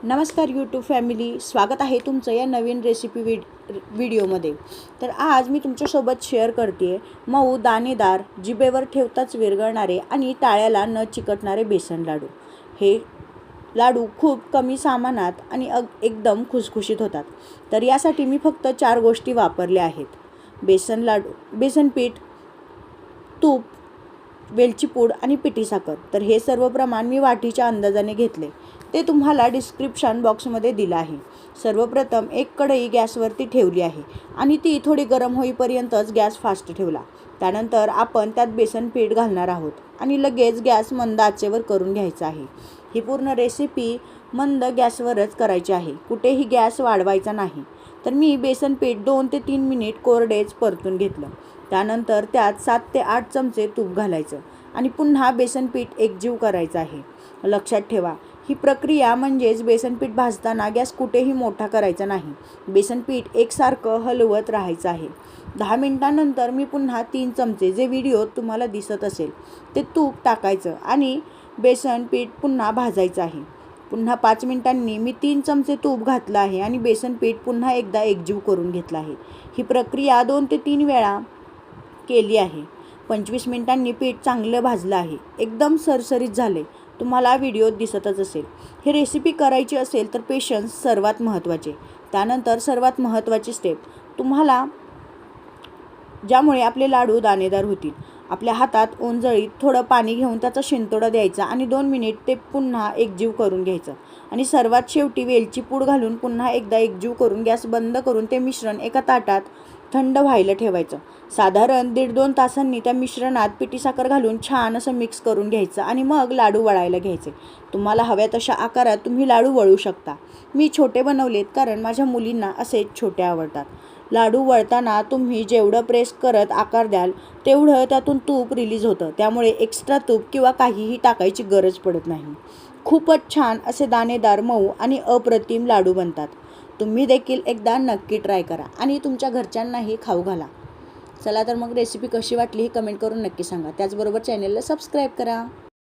नमस्कार YouTube family, स्वागत आहे तुमचं या नवीन रेसिपी व्हिडिओमध्ये। तर आज मी तुमच्यासोबत शेअर करते मऊ दाणेदार जिभेवर ठेवताच विरघळणारे आणि टाळ्याला न चिकटणारे बेसन लाडू। हे लाडू खूप कमी सामानात आणि एकदम खुसखुशीत होतात। तर यासाठी मी फक्त 4 गोष्टी वापरल्या आहेत: बेसन पीठ, तूप, वेलची पूड आणि पिठी साखर। तर हे सर्व प्रमाण मी वाटीच्या अंदाजाने घेतले, ते तुम्हाला डिस्क्रिप्शन बॉक्समध्ये दिलं आहे। सर्वप्रथम एक कढई गॅसवरती ठेवली आहे आणि ती थोडी गरम होईपर्यंतच गॅस फास्ट ठेवला। त्यानंतर आपण त्यात बेसन पीठ घालणार आहोत आणि लगेच गॅस मंद आचेवर करून घ्यायचा आहे। ही पूर्ण रेसिपी मंद गॅसवरच करायची आहे, कुठेही गॅस वाढवायचा नाही। तर मी बेसन पीठ 2 ते 3 मिनिट कोरडेच परतून घेतलं। त्यानंतर त्यात 7 ते 8 चमचे तूप घालायचं आणि पुन्हा बेसन पीठ एकजीव करायचं आहे। लक्षात ठेवा, ही प्रक्रिया म्हणजेच बेसन पीठ भाजताना गॅस कुठेही मोठा करायचा नाही, बेसन पीठ एकसारखं हलवत राहायचं आहे। 10 मिनिटांनंतर मी पुन्हा 3 चमचे, जे व्हिडिओत तुम्हाला दिसत असेल ते तूप टाकायचं आणि बेसन पीठ पुन्हा भाजायचं आहे। पुन्हा 5 मिनिटांनी मी 3 चमचे तूप घातलं आहे आणि बेसन पीठ पुन्हा एकदा एकजीव करून घेतलं आहे। ही प्रक्रिया 2 ते 3 वेळा केली आहे। 25 मिनिटांनी पीठ चांगलं भाजलं आहे, एकदम सरसरीत झाले, तुम्हाला व्हिडिओत दिसतच असेल। ही रेसिपी करायची असेल तर पेशन्स सर्वात महत्त्वाचे। त्यानंतर सर्वात महत्त्वाची स्टेप तुम्हाला, ज्यामुळे आपले लाडू दाणेदार होतील। आपल्या हातात ओंजळीत थोडं पाणी घेऊन त्याचा शिंतोडा द्यायचा आणि 2 मिनिट ते पुन्हा एकजीव करून घ्यायचं आणि सर्वात शेवटी वेलची पूड घालून पुन्हा एकदा एकजीव करून गॅस बंद करून ते मिश्रण एका ताटात थंड व्हायला ठेवायचं। साधारण 1.5-2 तासांनी त्या मिश्रणात पिठी साखर घालून छान असं मिक्स करून घ्यायचं आणि मग लाडू वळायला घ्यायचे। तुम्हाला हव्या तशा आकारात तुम्ही लाडू वळू शकता। मी छोटे बनवलेत कारण माझ्या मुलींना असे छोटे आवडतात। लाडू वळताना तुम्ही जेवढं प्रेस करत आकार द्याल तेवढं त्यातून तूप रिलीज होतं, त्यामुळे एक्स्ट्रा तूप किंवा काहीही टाकायची गरज पडत नाही। खूपच छान असे दाणेदार, मऊ आणि अप्रतिम लाडू बनतात। तुम्ही देखील एकदा नक्की ट्राय करा आणि तुमच्या घरच्यांनाही खाऊ घाला। चला तर मग रेसिपी कशी वाटली हे कमेंट करून नक्की सांगा। त्याचबरोबर चॅनलला सबस्क्राईब करा।